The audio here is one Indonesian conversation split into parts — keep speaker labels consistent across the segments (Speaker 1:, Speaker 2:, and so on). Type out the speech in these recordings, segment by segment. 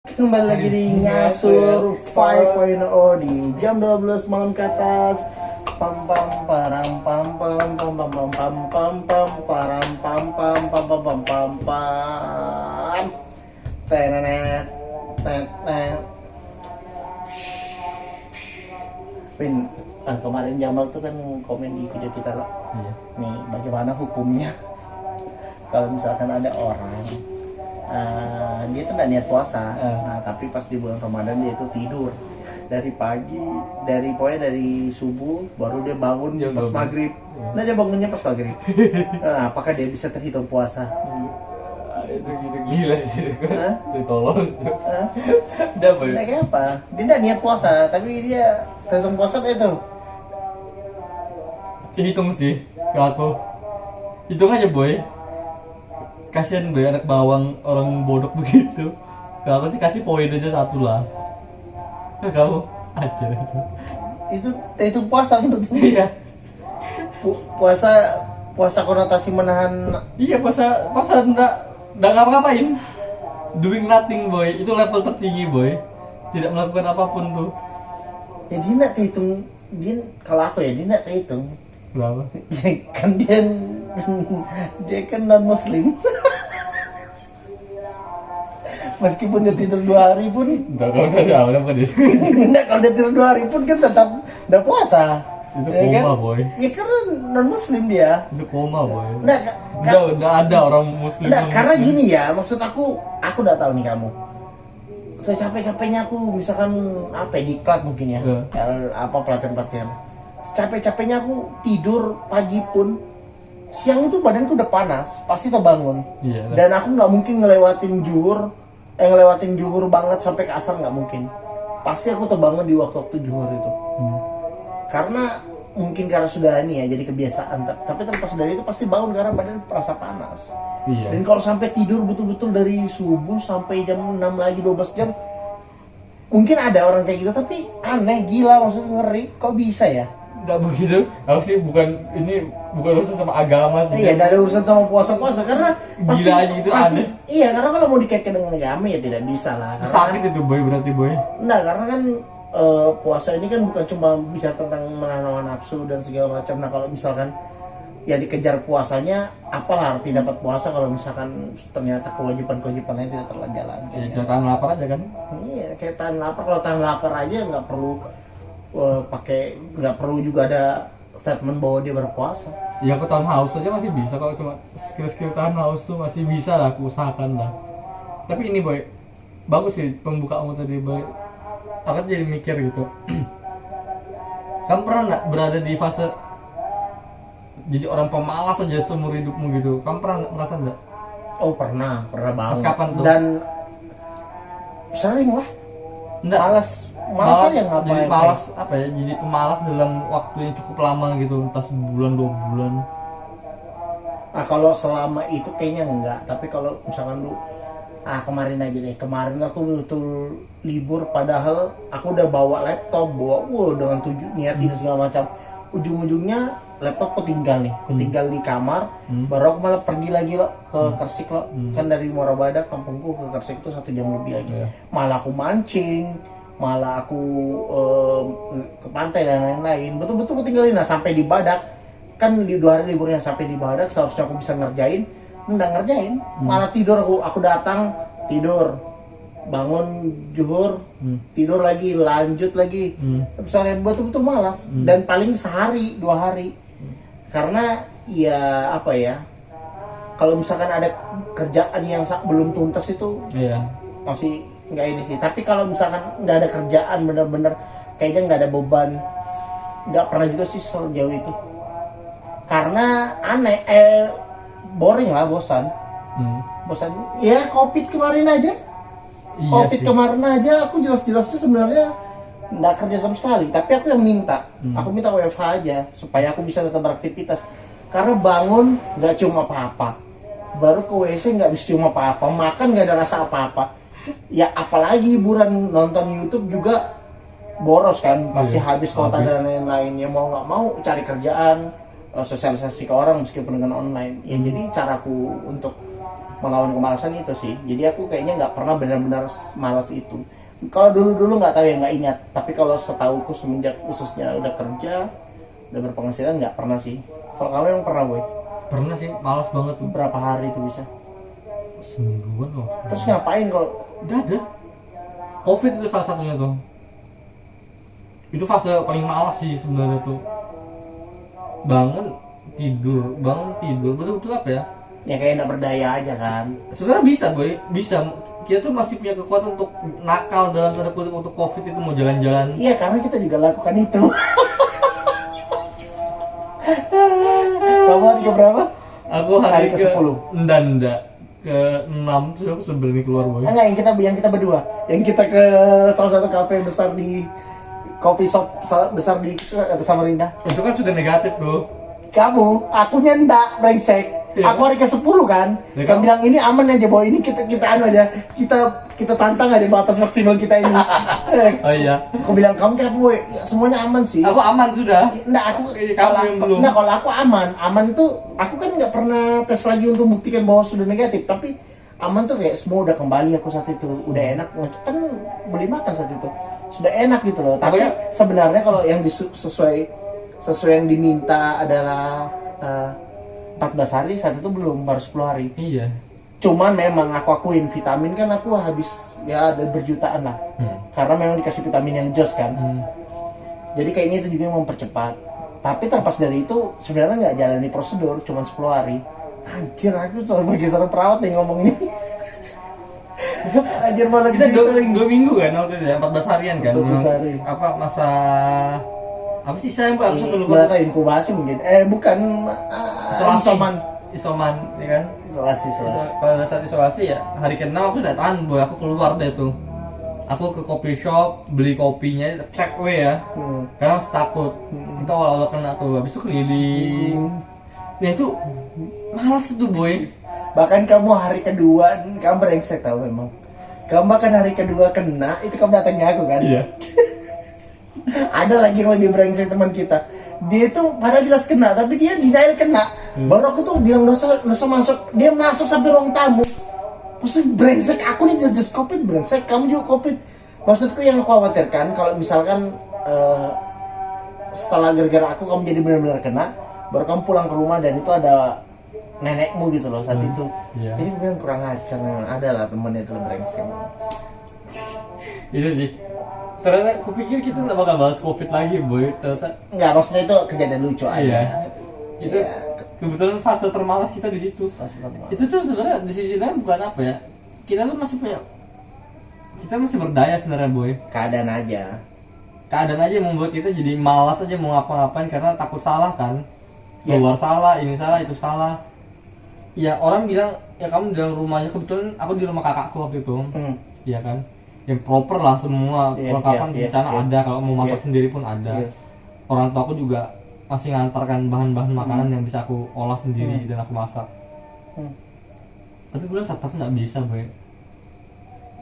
Speaker 1: Kembali lagi di Ngasur 5.0 di jam 12 malam ke atas. Pam pam param pam pam pam pam pam pam pam pam param pam pam pam pam pam pam pam tenenet tenet. Pin, kemarin Jamal tuh kan komen di video kita lah.
Speaker 2: Iya.
Speaker 1: Nih bagaimana hukumnya kalau misalkan ada orang dia tuh nggak niat puasa, nah tapi pas di bulan Ramadan dia itu tidur dari pagi, pokoknya dari subuh baru dia bangun
Speaker 2: Jam
Speaker 1: pas
Speaker 2: 12.
Speaker 1: maghrib. Nah dia bangunnya pas maghrib. Nah, apakah dia bisa terhitung puasa?
Speaker 2: Itu gitu gila sih.
Speaker 1: Hah?
Speaker 2: Itu tolong.
Speaker 1: Hah?
Speaker 2: Udah boy.
Speaker 1: Nah, kayak apa? Dia nggak niat puasa, tapi dia terhitung puasa itu.
Speaker 2: Hitung sih ke aku. Hitung aja boy. Kasian boy anak bawang orang bodoh begitu. Kalau aku sih kasih poin aja satu lah. Kamu aja.
Speaker 1: Itu terhitung puasa menurutmu?
Speaker 2: Iya.
Speaker 1: Puasa konotasi menahan.
Speaker 2: Iya puasa enggak ngapa-ngapain. Doing nothing boy. Itu level tertinggi boy. Tidak melakukan apapun tuh.
Speaker 1: Ya dia nggak terhitung. Kalau aku ya dia nggak terhitung.
Speaker 2: Berapa?
Speaker 1: Kan dia kan non muslim. Meskipun dia tidur 2 hari pun
Speaker 2: Enggak, kalau udah apa dia?
Speaker 1: enggak, kalau dia tidur 2 hari pun kan tetap udah puasa.
Speaker 2: Itu
Speaker 1: Ya
Speaker 2: koma
Speaker 1: kan?
Speaker 2: boy.
Speaker 1: Ya karena non muslim dia.
Speaker 2: Itu koma boy.
Speaker 1: Nah,
Speaker 2: Udah ada orang muslim.
Speaker 1: nah,
Speaker 2: non-muslim.
Speaker 1: karena gini ya, maksud aku udah tahu nih kamu. Secapek-capeknya aku misalkan apa ya, diklat mungkin ya. Apa pelatihan-pelatihan. Secapek-capeknya aku tidur pagi pun siang itu badanku udah panas, pasti terbangun.
Speaker 2: Iya.
Speaker 1: Dan aku nggak mungkin ngelewatin juhur banget sampai ke asar, nggak mungkin. Pasti aku terbangun di waktu-waktu juhur itu. Karena sudah ini ya, jadi kebiasaan. Tapi terlepas dari itu pasti bangun karena badan terasa panas.
Speaker 2: Iya.
Speaker 1: Dan kalau sampai tidur betul-betul dari subuh sampai jam 6 lagi 12 jam, mungkin ada orang kayak gitu, tapi aneh, gila, maksudnya ngeri. Kok bisa ya?
Speaker 2: Enggak begitu. Aku sih bukan urusan sama agama sih.
Speaker 1: Iya, ada urusan sama puasa-puasa karena pasti,
Speaker 2: Gila aja gitu, aneh.
Speaker 1: Iya, karena kalau mau dikaitkan dengan agama ya tidak bisa lah. Karena
Speaker 2: Sakit itu boy berarti boy.
Speaker 1: Nah, karena kan puasa ini kan bukan cuma bisa tentang menahan hawa nafsu dan segala macam. Nah, kalau misalkan ya dikejar puasanya, apalah arti dapat puasa kalau misalkan ternyata kewajiban-kewajiban lain tidak terjalankan.
Speaker 2: Ya jangan tahan lapar aja kan.
Speaker 1: Iya, kayak tahan lapar. Kalau tahan lapar aja nggak perlu nggak perlu juga ada statement bahwa dia berpuasa.
Speaker 2: Ya aku tahan haus aja masih bisa, kalau cuma skill tahan haus tuh masih bisa lah, aku usahakan lah. Tapi ini boy, bagus sih pembukaanmu tadi boy. Aku jadi mikir gitu. Kamu pernah nggak berada di fase jadi orang pemalas aja seumur hidupmu gitu? Kamu pernah merasa nggak?
Speaker 1: Oh, pernah banget.
Speaker 2: Pas kapan tuh?
Speaker 1: Dan sering lah.
Speaker 2: Enggak.
Speaker 1: Malas aja ngapain.
Speaker 2: Jadi malas apa ya? Jadi pemalas dalam waktu yang cukup lama gitu, entah sebulan 2 bulan.
Speaker 1: Ah, kalau selama itu kayaknya enggak, tapi kalau misalkan lu kemarin aja deh, kemarin aku betul libur padahal aku udah bawa laptop, dengan niatin segala macam. Ujung-ujungnya laptop ketinggal di kamar. Baru aku malah pergi lagi loh ke Kersik loh. Kan dari Muara Badak kampungku ke Kersik itu 1 jam lebih lagi. Malah aku mancing, malah aku ke pantai dan lain-lain. Betul-betul ketinggalin. Nah, sampai di Badak kan di 2 hari liburnya, sampai di Badak seharusnya aku bisa ngerjain, nggak ngerjain, malah tidur. Aku datang tidur, bangun juhur, tidur lagi, lanjut lagi. Misalnya betul-betul malas. Dan paling sehari 2 hari. Karena ya apa ya, kalau misalkan ada kerjaan yang belum tuntas itu masih nggak ini sih. Tapi kalau misalkan nggak ada kerjaan, bener-bener kayaknya nggak ada beban, nggak pernah juga sih sejauh itu. Karena aneh, boring lah, bosan. Ya COVID kemarin aja.
Speaker 2: Iya
Speaker 1: COVID
Speaker 2: sih.
Speaker 1: kemarin aja aku jelas-jelasnya sebenarnya nggak kerja sama sekali, tapi aku yang minta. Aku minta WFH aja supaya aku bisa tetap beraktivitas. Karena bangun nggak cium apa-apa, baru ke WC nggak bisa cium apa-apa, makan nggak ada rasa apa-apa. Ya apalagi hiburan, nonton YouTube juga boros kan, pasti habis kuota dan lain-lain. Ya mau nggak mau cari kerjaan, sosialisasi ke orang meskipun dengan online. Ya jadi caraku untuk melawan kemalasan itu sih. Jadi aku kayaknya nggak pernah benar-benar malas itu. Kalau dulu nggak tahu ya, nggak ingat. Tapi kalau setauku semenjak khususnya udah kerja, udah berpenghasilan, nggak pernah sih. Kalau kamu yang pernah, boy?
Speaker 2: Pernah sih, malas banget tuh.
Speaker 1: Berapa hari itu bisa?
Speaker 2: Semingguan loh.
Speaker 1: Terus ngapain kalau
Speaker 2: Udah ada. Covid itu salah satunya tuh. Itu fase paling malas sih sebenarnya tuh. Bangun tidur, betul-betul apa ya?
Speaker 1: ya kayak nggak berdaya aja kan?
Speaker 2: Sebenarnya bisa boy, bisa. Kita tuh masih punya kekuatan untuk nakal dalam tanda kutip untuk Covid itu mau jalan-jalan.
Speaker 1: Iya, karena kita juga lakukan itu. Kamu hari ke berapa?
Speaker 2: Aku hari
Speaker 1: Hari
Speaker 2: ke
Speaker 1: ke-10.
Speaker 2: Enggak. Ke-6 terus aku sebelum keluar boy.
Speaker 1: Enggak, yang kita berdua. Yang kita ke salah satu kafe besar di kopi shop besar di Samarinda.
Speaker 2: Itu kan sudah negatif tuh.
Speaker 1: Kamu, akunya enggak, brengsek.
Speaker 2: Iya.
Speaker 1: Aku hari ke-10 kan.
Speaker 2: Ya,
Speaker 1: Kamu
Speaker 2: kamu-
Speaker 1: bilang ini aman aja, bahwa ini kita anu aja. Kita tantang aja batas maksimal kita ini.
Speaker 2: Oh iya.
Speaker 1: Aku bilang kamu kayak apa, boy? Ya, semuanya aman sih.
Speaker 2: Aku aman sudah.
Speaker 1: Nggak, aku
Speaker 2: Kamu yang belum.
Speaker 1: nggak, kalau aku aman tuh aku kan nggak pernah tes lagi untuk membuktikan bahwa sudah negatif, tapi aman tuh kayak semua udah kembali aku saat itu, udah enak kan beli makan saat itu sudah enak gitu loh. Tapi
Speaker 2: Pokoknya-
Speaker 1: sebenarnya kalau yang sesuai yang diminta adalah 14 hari, saat itu belum, baru 10 hari.
Speaker 2: Iya.
Speaker 1: Cuman memang aku akuin vitamin kan aku habis ya ada berjutaan lah, karena memang dikasih vitamin yang jos kan. Jadi kayaknya itu juga yang mempercepat. Tapi terlepas dari itu sebenarnya nggak jalani prosedur, cuma 10 hari. Anjir, aku sebagai seorang perawat yang ngomong ini. Anjir, malah
Speaker 2: Kita
Speaker 1: gitu
Speaker 2: dua,
Speaker 1: lagi.
Speaker 2: 2 minggu kan waktu itu ya, 14 harian kan.
Speaker 1: 14 hari.
Speaker 2: Apa masa apa sih saya Pak? Aku lupa.
Speaker 1: Berarti inkubasi mungkin. Bukan,
Speaker 2: Isoman, ya kan?
Speaker 1: Isolasi.
Speaker 2: Pada saat isolasi ya, hari ke-6 aku udah tahan boy, aku keluar deh tuh. Aku ke coffee shop, beli kopinya, take away ya. Karena masih takut. Itu awal-awal kena tuh, habis itu keliling. Nah itu malas tuh boy.
Speaker 1: Bahkan kamu hari kedua, kamu brengsek tau memang. Kamu bahkan hari kedua kena, itu kamu datangnya aku kan?
Speaker 2: Iya.
Speaker 1: Ada lagi yang lebih brengsek teman kita. Dia tuh padahal jelas kena, tapi dia denial kena. Baru aku tuh bilang dosa masuk, dia masuk sampai ruang tamu. Maksud brengsek, aku nih just covid brengsek, kamu juga covid. Maksudku yang aku khawatirkan kalau misalkan setelah gara-gara aku kamu jadi benar-benar kena, baru kamu pulang ke rumah dan itu ada nenekmu gitu loh saat itu.
Speaker 2: Iya.
Speaker 1: Jadi gue yang kurang ajar, ada lah temennya itu brengsek.
Speaker 2: Itu sih. Ternyata aku pikir kita nggak bakal bahas covid lagi boy. Ternyata
Speaker 1: Enggak, maksudnya itu kejadian lucu aja.
Speaker 2: iya. Itu
Speaker 1: Iya.
Speaker 2: kebetulan fase termalas kita di situ.
Speaker 1: Itu
Speaker 2: Itu tuh sebenarnya di sisi lain bukan apa ya, kita tuh masih punya, kita masih berdaya sebenarnya boy.
Speaker 1: keadaan aja.
Speaker 2: Keadaan aja yang membuat kita jadi malas aja mau ngapa-ngapain karena takut salah kan.
Speaker 1: Ya.
Speaker 2: Keluar salah, ini salah, itu salah. Ya orang bilang ya kamu di dalam rumahnya, kebetulan aku di rumah kakakku waktu itu. Iya kan, yang proper lah semua
Speaker 1: Iya,
Speaker 2: perlengkapan
Speaker 1: iya,
Speaker 2: di
Speaker 1: iya,
Speaker 2: sana
Speaker 1: iya.
Speaker 2: ada, kalau mau masak
Speaker 1: Iya.
Speaker 2: sendiri pun ada.
Speaker 1: Iya.
Speaker 2: Orang tua aku juga masih ngantarkan bahan-bahan makanan yang bisa aku olah sendiri dan aku masak. Tapi gue tetap nggak bisa boy.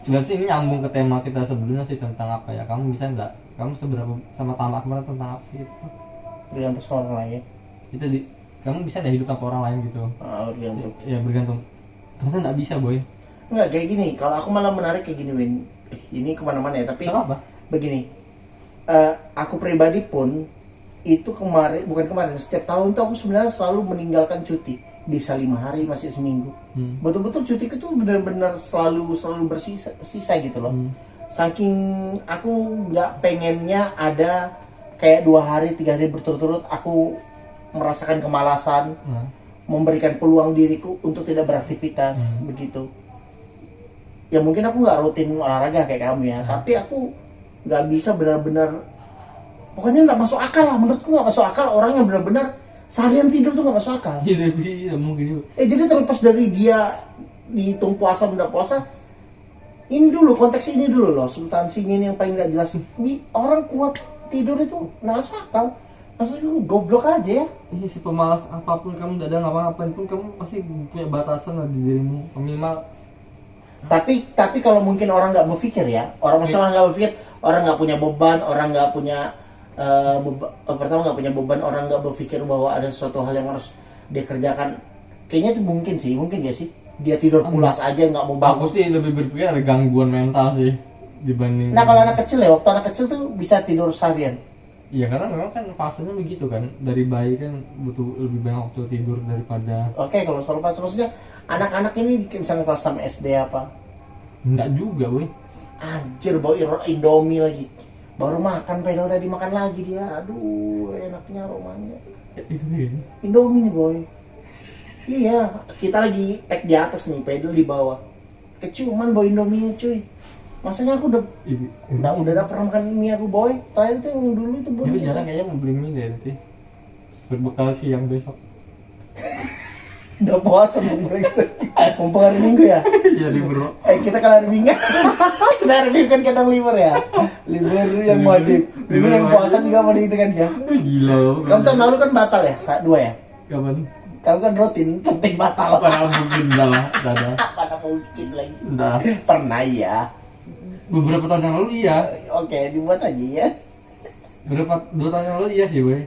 Speaker 2: Sebenarnya sih ini nyambung ke tema kita sebelumnya sih tentang apa ya, kamu bisa nggak, kamu seberapa sama tamak kemarin tentang apa sih itu?
Speaker 1: Bergantung sama orang lain.
Speaker 2: Itu kamu bisa nggak hidup tanpa orang lain gitu?
Speaker 1: Bergantung.
Speaker 2: Ya bergantung. Ternyata nggak bisa boy.
Speaker 1: Enggak kayak gini. Kalau aku malah menarik kayak gini, Win. Ini kemana-mana ya. Tapi
Speaker 2: Kenapa?
Speaker 1: begini. Aku pribadi pun itu bukan kemarin. Setiap tahun tuh aku sebenarnya selalu meninggalkan cuti. Bisa 5 hari, masih seminggu. Betul-betul cutiku tuh benar-benar selalu bersisa gitu loh. Saking aku nggak pengennya ada kayak 2 hari, 3 hari berturut-turut aku merasakan kemalasan, memberikan peluang diriku untuk tidak beraktivitas begitu. Ya mungkin aku nggak rutin olahraga kayak kamu ya, tapi aku nggak bisa benar-benar, pokoknya nggak masuk akal lah, menurutku nggak masuk akal orang yang benar-benar seharian tidur tuh nggak masuk akal.
Speaker 2: Iya tapi mungkin juga.
Speaker 1: Jadi terlepas dari dia dihitung puasa tidak puasa, ini dulu konteks ini dulu loh, substansinya ini yang paling nggak jelas. Ini orang kuat tidur itu nggak masuk akal, maksudnya goblok aja ya.
Speaker 2: Ini si pemalas apapun kamu nggak ada ngapa-ngapain pun kamu pasti punya batasan lah di dirimu minimal.
Speaker 1: Tapi kalau mungkin orang nggak berpikir ya, orang maksudnya orang nggak berpikir, orang nggak punya beban, orang nggak punya pertama nggak punya beban, orang nggak berpikir bahwa ada sesuatu hal yang harus dia kerjakan. Kayaknya itu mungkin gak sih dia tidur pulas aja nggak mau bangun.
Speaker 2: Aku sih lebih berpikir ada gangguan mental sih dibanding.
Speaker 1: Nah kalau anak kecil ya, waktu anak kecil tuh bisa tidur seharian.
Speaker 2: Iya karena memang kan fasenya begitu kan, dari bayi kan butuh lebih banyak waktu tidur daripada.
Speaker 1: Oke, kalau soal fase maksudnya anak-anak ini misalnya kelas 6 SD apa?
Speaker 2: Enggak juga weh.
Speaker 1: Anjir, bawa Indomie lagi. Baru makan, pedal tadi makan lagi dia. Aduh, enaknya aromanya.
Speaker 2: Itu dia.
Speaker 1: Indomie nih boy. Iya, kita lagi tag di atas nih, pedal di bawah. Keciuman boy Indomie cuy. Masanya aku udah pernah makan mie aku boy. Terakhir itu yang dulu itu boy.
Speaker 2: Tapi jarang kayaknya mau beli mie deh nanti. Berbekal siang besok.
Speaker 1: Udah puasa mumpung hari Minggu ya.
Speaker 2: Iya libur.
Speaker 1: Kita kalau hari Minggu. Kita hari Minggu kan kadang libur ya. Libur yang wajib. Libur yang puasa juga mau dihitung ya.
Speaker 2: Gila.
Speaker 1: Kamu tahun lalu kan batal ya? Dua ya?
Speaker 2: Kapan?
Speaker 1: Kamu kan rutin, penting batal.
Speaker 2: Apa mungkin dah.
Speaker 1: Mana mungkin lagi.
Speaker 2: Udah.
Speaker 1: Pernah ya.
Speaker 2: Beberapa tahun yang lalu iya.
Speaker 1: Oke, dibuat aja ya.
Speaker 2: 2 tahun yang lalu iya sih boy.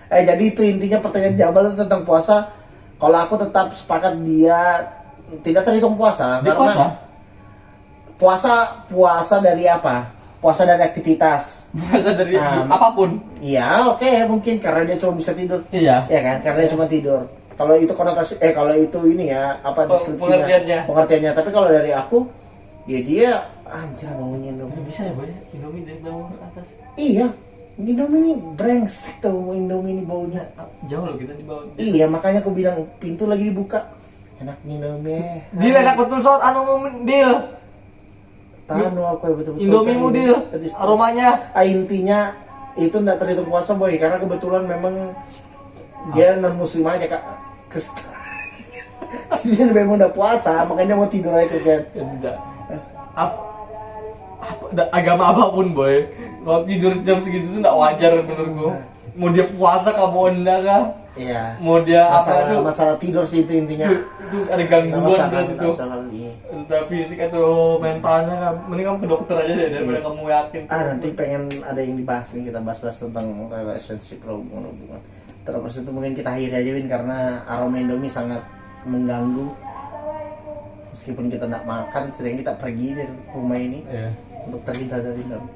Speaker 1: Jadi itu intinya pertanyaan Jamal itu tentang puasa. Kalau aku tetap sepakat dia tidak terhitung puasa.
Speaker 2: Dia
Speaker 1: Karena puasa dari apa? Puasa dari aktivitas.
Speaker 2: Puasa dari apapun.
Speaker 1: Iya, oke, mungkin karena dia cuma bisa tidur.
Speaker 2: Iya.
Speaker 1: Ya kan, karena dia cuma tidur. Kalau itu konotasi, kalau itu ini ya, apa deskripsinya? Pengertiannya. Tapi kalau dari aku, ya dia anjir baunya Indomie.
Speaker 2: Bisa ya boy, Indomie dari bawah ke atas.
Speaker 1: Iya, Indomie ini brengsek tuh, Indomie ini baunya.
Speaker 2: Jauh loh kita di bawah.
Speaker 1: Iya, makanya aku bilang pintu lagi dibuka. Enak Indomie.
Speaker 2: Deal enak betul soal deal.
Speaker 1: Tahu aku ya betul-betul.
Speaker 2: Indomie mu deal. Aromanya.
Speaker 1: Intinya itu enggak terhitung puasa boy, karena kebetulan memang dia non muslim aja kak. Dia memang udah puasa, makanya dia mau tidur aja kan.
Speaker 2: Tidak. Agama apapun boy, kalau tidur jam segitu tuh nggak wajar menurut gua. Mau dia puasa kamu enggak kah?
Speaker 1: Iya.
Speaker 2: Mau dia
Speaker 1: masalah tidur sih itu intinya.
Speaker 2: Itu ada gangguan berarti itu.
Speaker 1: Iya.
Speaker 2: Entah fisik atau mentalnya kan. Mending kamu ke dokter aja deh daripada kamu yakin.
Speaker 1: Nanti pengen ada yang dibahas nih, kita bahas tentang relationship, hubungan. Terus itu mungkin kita akhiri aja Win, karena aroma Indomie sangat mengganggu. Meskipun kita nggak makan, sedang kita pergi dari rumah ini untuk terhindar dari Indomie.